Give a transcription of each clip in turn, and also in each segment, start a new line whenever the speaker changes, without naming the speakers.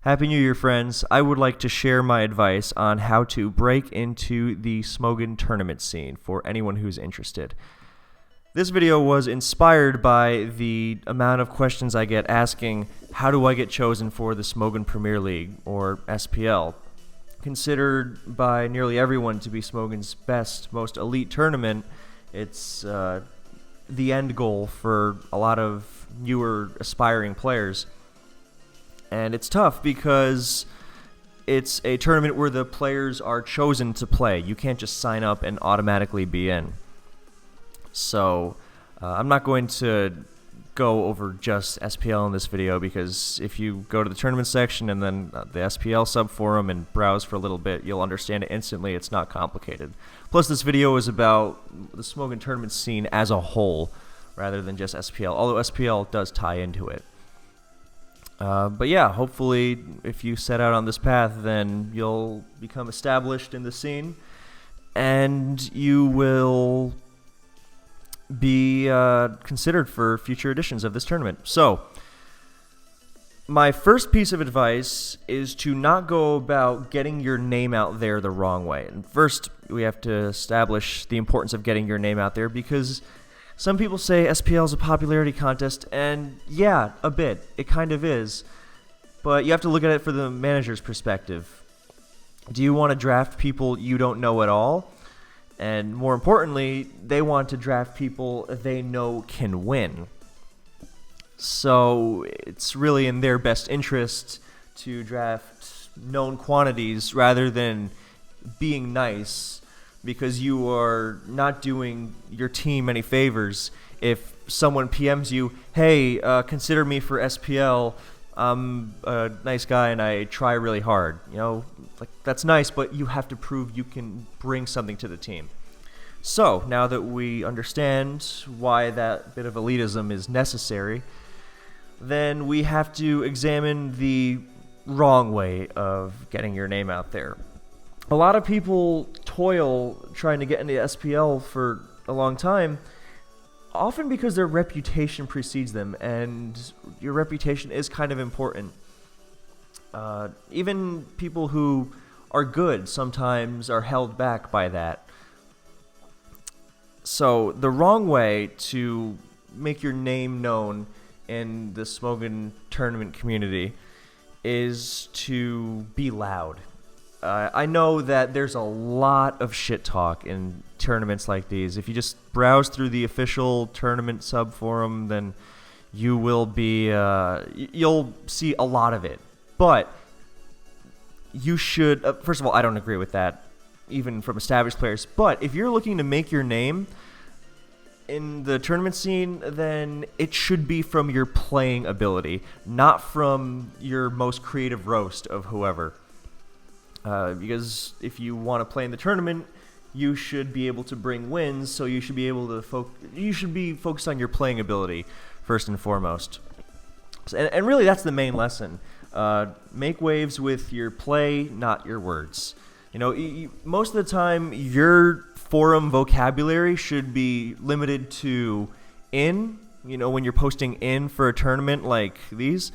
Happy New Year, friends. I would like to share my advice on how to break into the Smogon tournament scene for anyone who's interested. This video was inspired by the amount of questions I get asking, how do I get chosen for the Smogon Premier League, or SPL? Considered by nearly everyone to be Smogon's best, most elite tournament, it's the end goal for a lot of newer, aspiring players. And it's tough because it's a tournament where the players are chosen to play. You can't just sign up and automatically be in. So I'm not going to go over just SPL in this video, because if you go to the tournament section and then the SPL subforum and browse for a little bit, you'll understand it instantly. It's not complicated. Plus, this video is about the Smogon tournament scene as a whole rather than just SPL, although SPL does tie into it. But yeah, hopefully if you set out on this path, then you'll become established in the scene and you will be considered for future editions of this tournament. So, my first piece of advice is to not go about getting your name out there the wrong way. And first, we have to establish the importance of getting your name out there, because some people say SPL is a popularity contest, and yeah, a bit. It kind of is. But you have to look at it from the manager's perspective. Do you want to draft people you don't know at all? And more importantly, they want to draft people they know can win. So it's really in their best interest to draft known quantities rather than being nice, because you are not doing your team any favors if someone PMs you, hey, consider me for SPL, I'm a nice guy and I try really hard. You know, like, that's nice, but you have to prove you can bring something to the team. So, now that we understand why that bit of elitism is necessary, then we have to examine the wrong way of getting your name out there. A lot of people toil trying to get into SPL for a long time, often because their reputation precedes them, and your reputation is kind of important. Even people who are good sometimes are held back by that. So the wrong way to make your name known in the Smogon tournament community is to be loud. I know that there's a lot of shit talk in tournaments like these. If you just browse through the official tournament subforum, then you will be you'll see a lot of it. But you should first of all, I don't agree with that, even from established players. But if you're looking to make your name in the tournament scene, then it should be from your playing ability, not from your most creative roast of whoever. Because if you want to play in the tournament, you should be able to bring wins, so you should be able to you should be focused on your playing ability first and foremost. And really, that's the main lesson. Make waves with your play, not your words. You know, most of the time, your forum vocabulary should be limited to in. You know, when you're posting in for a tournament like these,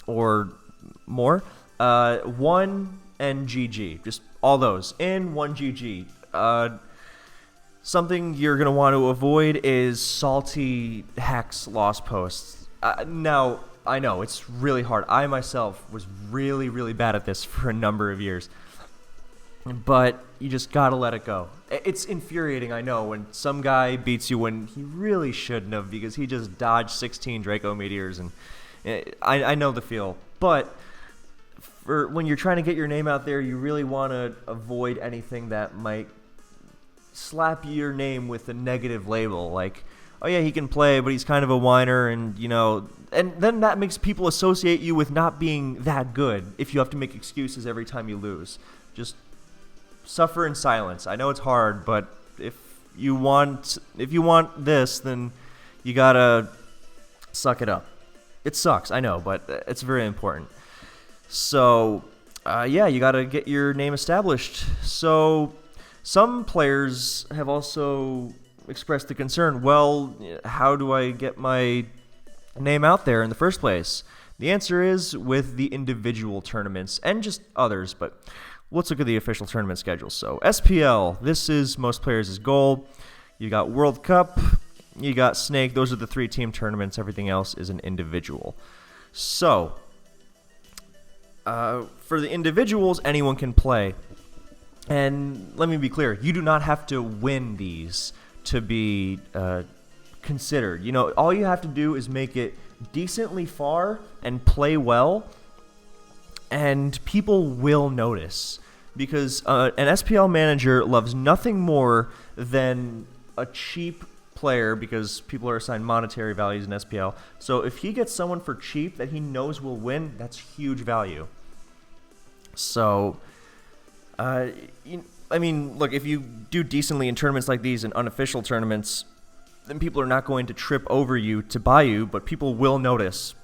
or more, 1 and GG, just all those, in 1 GG. Something you're going to want to avoid is salty hacks lost posts. Now, I know, it's really hard. I myself was really, really bad at this for a number of years. But you just got to let it go. It's infuriating, I know, when some guy beats you when he really shouldn't have, because he just dodged 16 Draco Meteors, and I know the feel. But for when you're trying to get your name out there, you really want to avoid anything that might slap your name with a negative label, like, oh yeah, he can play, but he's kind of a whiner, and you know, and then that makes people associate you with not being that good if you have to make excuses every time you lose. Just suffer in silence. I know it's hard, but if you want this, then you gotta suck it up. It sucks, I know, but it's very important. So, yeah, you got to get your name established. So, some players have also expressed the concern, well, how do I get my name out there in the first place? The answer is with the individual tournaments and just others, but let's look at the official tournament schedule. So SPL, this is most players' goal. You got World Cup, you got Snake. Those are the 3-team tournaments. Everything else is an individual. So for the individuals, anyone can play. And let me be clear, you do not have to win these to be considered. You know, all you have to do is make it decently far and play well, and people will notice. Because an SPL manager loves nothing more than a cheap player, because people are assigned monetary values in SPL. So if he gets someone for cheap that he knows will win, that's huge value. So, I mean, look, if you do decently in tournaments like these and unofficial tournaments, then people are not going to trip over you to buy you, but people will notice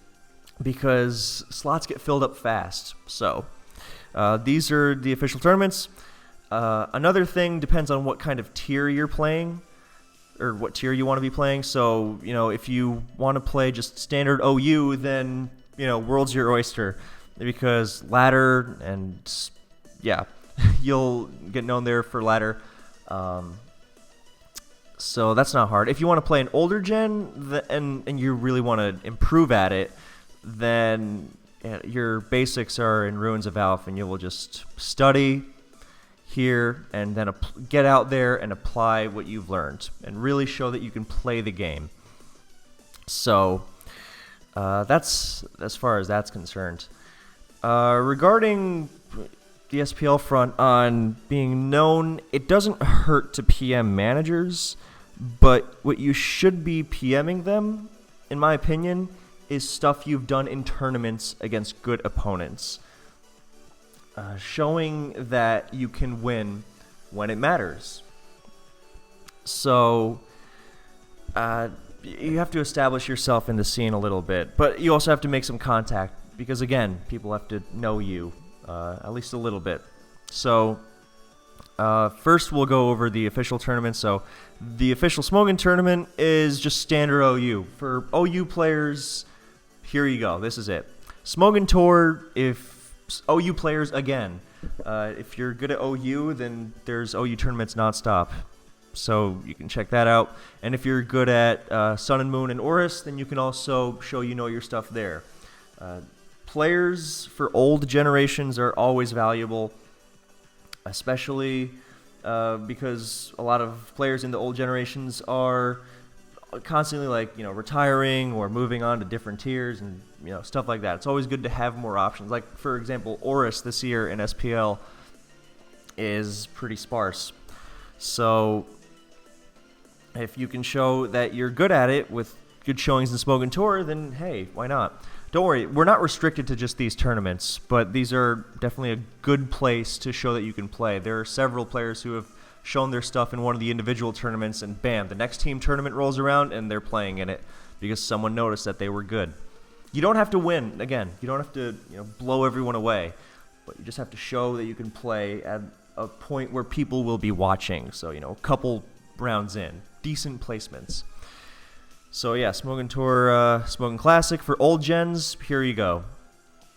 because slots get filled up fast. So, these are the official tournaments. Another thing depends on what kind of tier you're playing, or what tier you want to be playing. So, you know, if you want to play just standard OU, then, you know, World's your oyster, because ladder and, yeah, you'll get known there for ladder. So that's not hard. If you want to play an older gen and you really want to improve at it, then your basics are in Ruins of Alph, and you will just study here and then get out there and apply what you've learned and really show that you can play the game. So that's as far as that's concerned. Regarding the SPL front on being known, it doesn't hurt to PM managers, but what you should be PMing them, in my opinion, is stuff you've done in tournaments against good opponents. Showing that you can win when it matters. So, you have to establish yourself in the scene a little bit, but you also have to make some contact, because again, people have to know you, at least a little bit. So, first we'll go over the official tournament. So, the official Smogon tournament is just standard OU. For OU players, here you go. This is it. Smogon Tour, if OU players, again, if you're good at OU, then there's OU tournaments nonstop. So you can check that out. And if you're good at Sun and Moon and Oris, then you can also show you know your stuff there. Players for old generations are always valuable, especially because a lot of players in the old generations are constantly, like, you know, retiring or moving on to different tiers and, you know, stuff like that. It's always good to have more options. Like, for example, Oris this year in SPL is pretty sparse. So if you can show that you're good at it with good showings in Smogon Tour, then hey, why not? Don't worry, we're not restricted to just these tournaments, but these are definitely a good place to show that you can play. There are several players who have shown their stuff in one of the individual tournaments, and bam, the next team tournament rolls around and they're playing in it because someone noticed that they were good. You don't have to win. Again, you don't have to, you know, blow everyone away, but you just have to show that you can play at a point where people will be watching. So, you know, a couple rounds in, decent placements. So yeah, Smogon Tour, Smogon Classic for old gens. Here you go.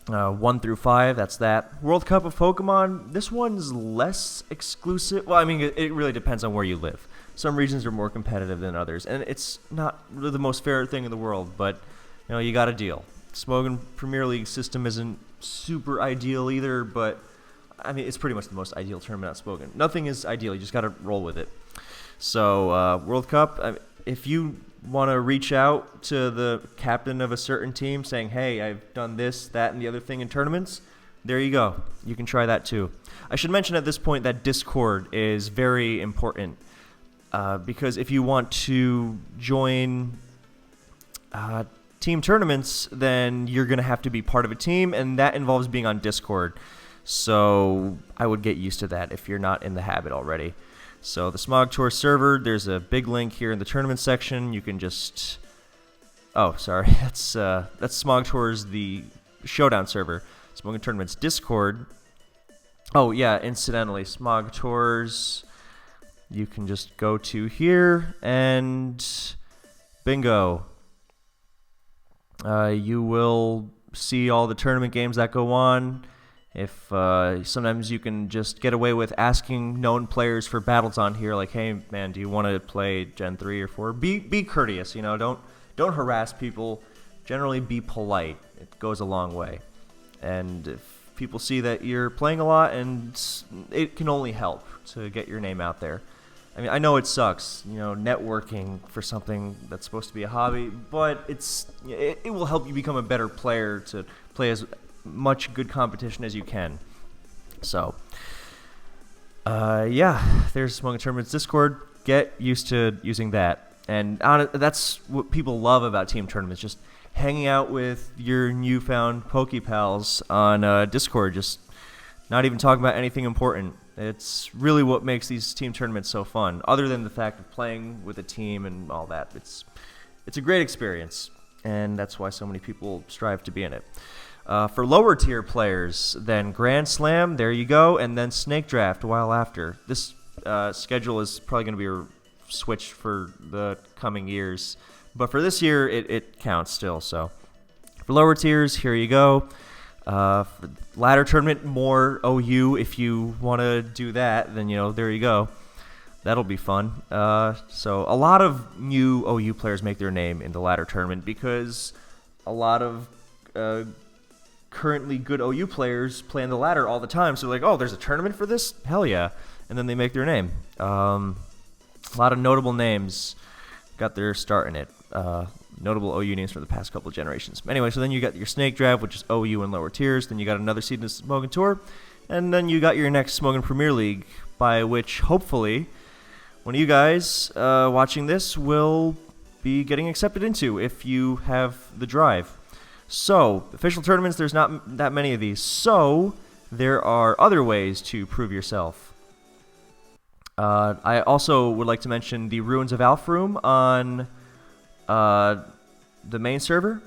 1 through 5, that's that. World Cup of Pokemon, this one's less exclusive. Well, I mean, it really depends on where you live. Some regions are more competitive than others, and it's not really the most fair thing in the world, but, you know, you got a deal. Smogon Premier League system isn't super ideal either, but, I mean, it's pretty much the most ideal tournament at Smogon. Nothing is ideal, you just got to roll with it. So, World Cup, if you want to reach out to the captain of a certain team saying, hey, I've done this, that, and the other thing in tournaments, there you go. You can try that too. I should mention at this point that Discord is very important, because if you want to join team tournaments, then you're going to have to be part of a team, and that involves being on Discord. So I would get used to that if you're not in the habit already. So the Smog Tour server, there's a big link here in the tournament section. You can just... Oh, sorry. That's Smog Tour's the Showdown server. Smogon Tournament's Discord. Oh, yeah, incidentally, Smog Tours, you can just go to here, and bingo. You will see all the tournament games that go on. If sometimes you can just get away with asking known players for battles on here, like, hey man, do you want to play Gen 3 or 4? Be courteous, don't harass people. Generally be polite. It goes a long way. And if people see that you're playing a lot, and it can only help to get your name out there. I mean, I know it sucks, networking for something that's supposed to be a hobby, but it will help you become a better player to play as much good competition as you can. So, there's Smogon Tournaments Discord. Get used to using that. And that's what people love about team tournaments, just hanging out with your newfound Pokepals on Discord, just not even talking about anything important. It's really what makes these team tournaments so fun, other than the fact of playing with a team and all that. It's a great experience, and that's why so many people strive to be in it. For lower tier players, then Grand Slam, there you go, and then Snake Draft a while after. This schedule is probably going to be switched for the coming years, but for this year, it counts still. So for lower tiers, here you go. For ladder tournament, more OU. If you want to do that, then there you go. That'll be fun. So a lot of new OU players make their name in the ladder tournament because a lot of currently good OU players play in the ladder all the time. So they're like, oh, there's a tournament for this? Hell yeah. And then they make their name. A lot of notable names got their start in it. Notable OU names from the past couple of generations. Anyway, so then you got your Snake Draft, which is OU in lower tiers. Then you got another season of Smogon Tour. And then you got your next Smogon Premier League, by which, hopefully, one of you guys watching this will be getting accepted into if you have the drive. So, official tournaments, there's not that many of these. So, there are other ways to prove yourself. I also would like to mention the Ruins of Alph room on the main server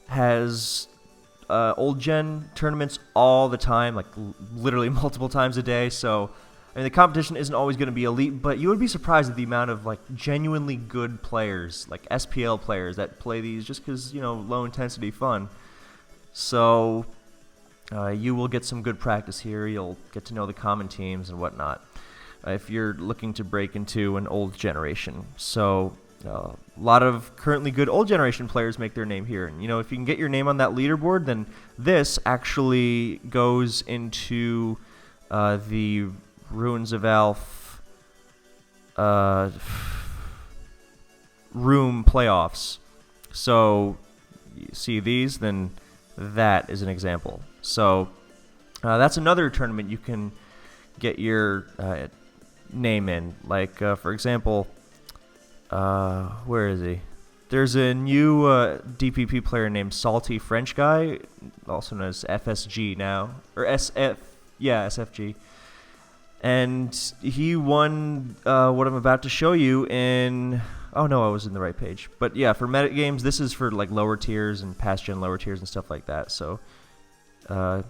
has old gen tournaments all the time, like literally multiple times a day. So, I mean, the competition isn't always going to be elite, but you would be surprised at the amount of like genuinely good players, like SPL players that play these just because low intensity fun. So, you will get some good practice here. You'll get to know the common teams and whatnot if you're looking to break into an old generation. So. A lot of currently good old generation players make their name here. And, if you can get your name on that leaderboard, then this actually goes into the Ruins of Alph room playoffs. So, you see these, then that is an example. So, that's another tournament you can get your name in. Like, for example... where is he? There's a new DPP player named Salty French Guy, also known as FSG now, or SFG. And he won what I'm about to show you in... Oh no, I was in the right page. But yeah, for meta games, this is for like lower tiers and past gen lower tiers and stuff like that. So, yeah,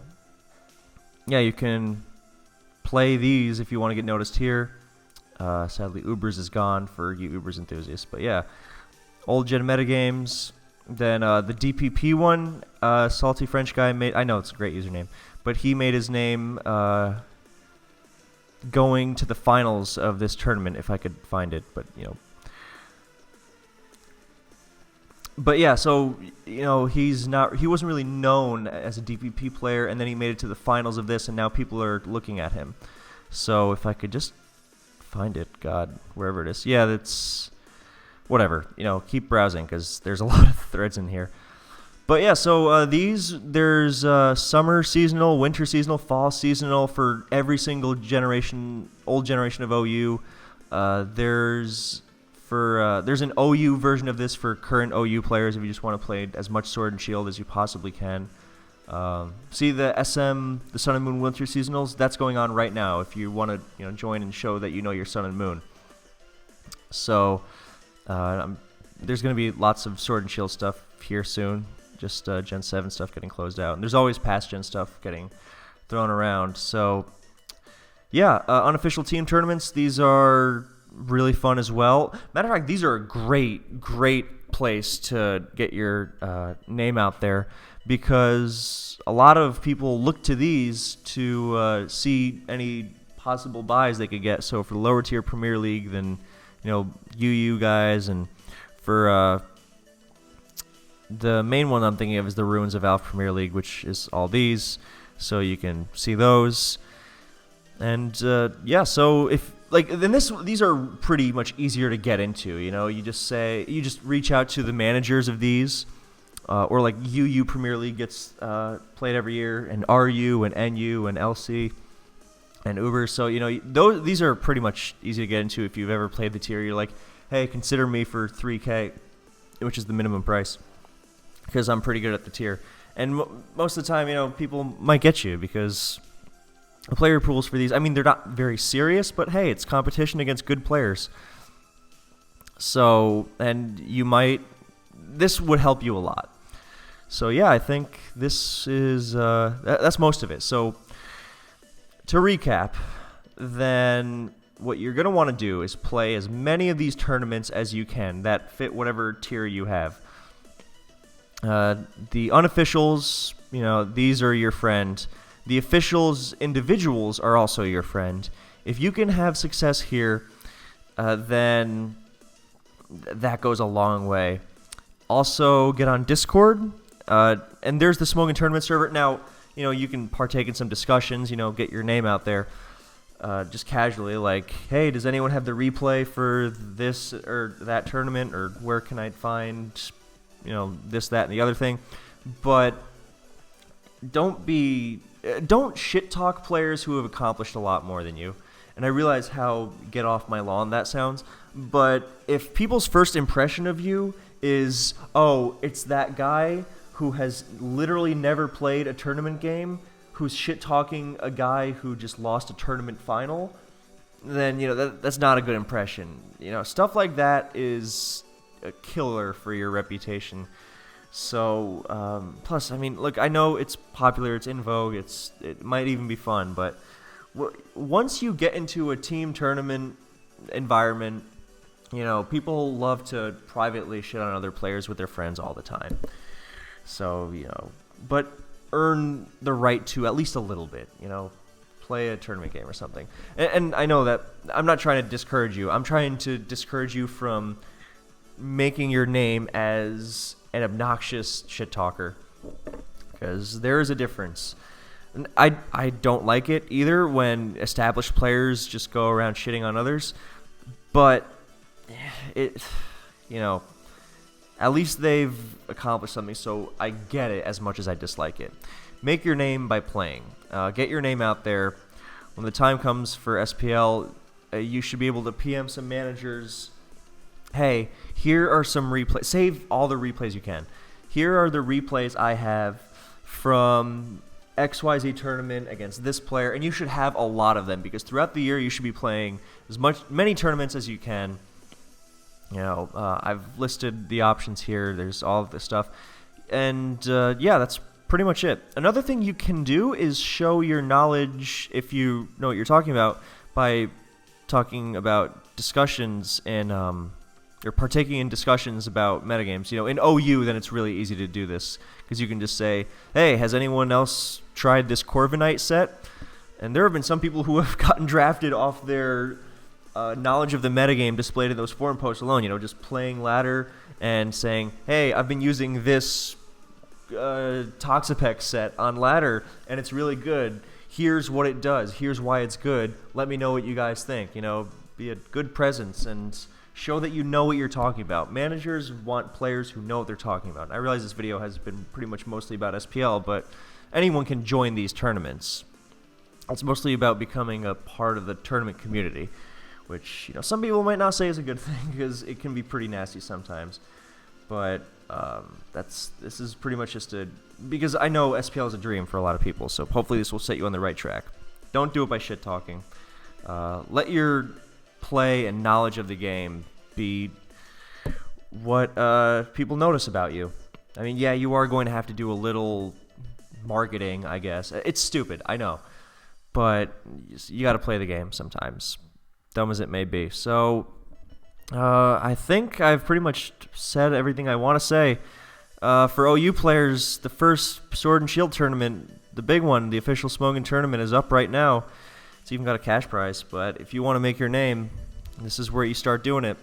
you can play these if you want to get noticed here. Sadly, Ubers is gone for you Ubers enthusiasts. But yeah, old gen metagames. Then the DPP one, Salty French Guy made... I know it's a great username. But he made his name going to the finals of this tournament, if I could find it. But, But yeah, so, he wasn't really known as a DPP player, and then he made it to the finals of this, and now people are looking at him. So if I could just... find it, God, wherever it is. Yeah, that's whatever. Keep browsing because there's a lot of threads in here. But yeah, so there's summer seasonal, winter seasonal, fall seasonal for every single generation, old generation of OU. There's an OU version of this for current OU players if you just want to play as much Sword and Shield as you possibly can. See the SM, the Sun and Moon Winter Seasonals? That's going on right now if you want to join and show that you know your Sun and Moon. So there's going to be lots of Sword and Shield stuff here soon. Just Gen 7 stuff getting closed out. And there's always past Gen stuff getting thrown around. So yeah, unofficial team tournaments, these are really fun as well. Matter of fact, these are a great place to get your name out there because a lot of people look to these to see any possible buys they could get. So for the lower tier Premier League, then UU guys, and for the main one I'm thinking of is the Ruins of Alf Premier League, which is all these, so you can see those. And so if then these are pretty much easier to get into. You just reach out to the managers of these, or like UU Premier League gets played every year, and RU and NU and LC and Uber. So these are pretty much easy to get into if you've ever played the tier. You're like, hey, consider me for 3K, which is the minimum price, because I'm pretty good at the tier. And most of the time, people might get you because the player pools for these, they're not very serious, but hey, it's competition against good players. So, and this would help you a lot. So yeah, I think this is, that's most of it. So to recap, then what you're going to want to do is play as many of these tournaments as you can that fit whatever tier you have. The unofficials, these are your friend. The officials, individuals, are also your friend. If you can have success here, then that goes a long way. Also, get on Discord, and there's the Smogon tournament server. Now, you can partake in some discussions, get your name out there, just casually, like, hey, does anyone have the replay for this or that tournament, or where can I find, this, that, and the other thing? But don't shit talk players who have accomplished a lot more than you. And I realize how get off my lawn that sounds, but if people's first impression of you is, oh, it's that guy who has literally never played a tournament game, who's shit talking a guy who just lost a tournament final, then that's not a good impression. Stuff like that is a killer for your reputation. So, plus, look, I know it's popular, it's in vogue, it might even be fun, but once you get into a team tournament environment, people love to privately shit on other players with their friends all the time. So, but earn the right to at least a little bit, play a tournament game or something. And I know that I'm not trying to discourage you. I'm trying to discourage you from making your name as an obnoxious shit talker, because there is a difference. And I don't like it either when established players just go around shitting on others, but at least they've accomplished something, so I get it as much as I dislike it. Make your name by playing. Get your name out there. When the time comes for SPL, you should be able to PM some managers. Hey, here are some replays. Save all the replays you can. Here are the replays I have from XYZ tournament against this player, and you should have a lot of them, because throughout the year you should be playing many tournaments as you can. I've listed the options here. There's all of this stuff, and that's pretty much it. Another thing you can do is show your knowledge, if you know what you're talking about, by talking about discussions and or partaking in discussions about metagames. In OU, then it's really easy to do this, because you can just say, hey, has anyone else tried this Corviknight set? And there have been some people who have gotten drafted off their knowledge of the metagame displayed in those forum posts alone, just playing ladder and saying, hey, I've been using this Toxapex set on ladder, and it's really good. Here's what it does. Here's why it's good. Let me know what you guys think. Be a good presence and show that you know what you're talking about. Managers want players who know what they're talking about. I realize this video has been pretty much mostly about SPL, but anyone can join these tournaments. It's mostly about becoming a part of the tournament community, which some people might not say is a good thing, because it can be pretty nasty sometimes. But this is pretty much just because I know SPL is a dream for a lot of people, so hopefully this will set you on the right track. Don't do it by shit talking. Let your play and knowledge of the game be what people notice about you. You are going to have to do a little marketing, I guess. It's stupid, I know, but you got to play the game sometimes, dumb as it may be. So I think I've pretty much said everything I want to say. For OU players, the first Sword and Shield tournament, the big one, the official Smogon tournament, is up right now. It's even got a cash prize. But if you want to make your name, this is where you start doing it.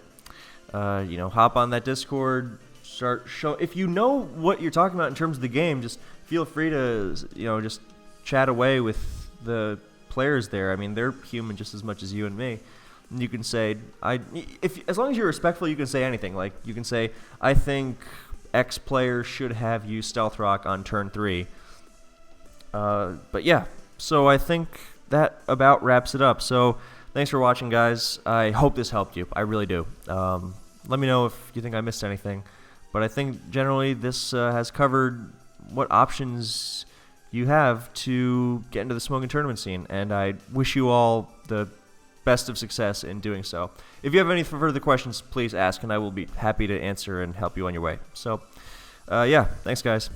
Hop on that Discord. If you know what you're talking about in terms of the game, just feel free to just chat away with the players there. I mean, they're human just as much as you and me. And you can say, as long as you're respectful, you can say anything. Like you can say, I think X player should have used Stealth Rock on turn 3. But yeah, so I think that about wraps it up. So thanks for watching, guys. I hope this helped you. I really do. Let me know if you think I missed anything. But I think generally this has covered what options you have to get into the Smogon tournament scene. And I wish you all the best of success in doing so. If you have any further questions, please ask, and I will be happy to answer and help you on your way. So, yeah, thanks, guys.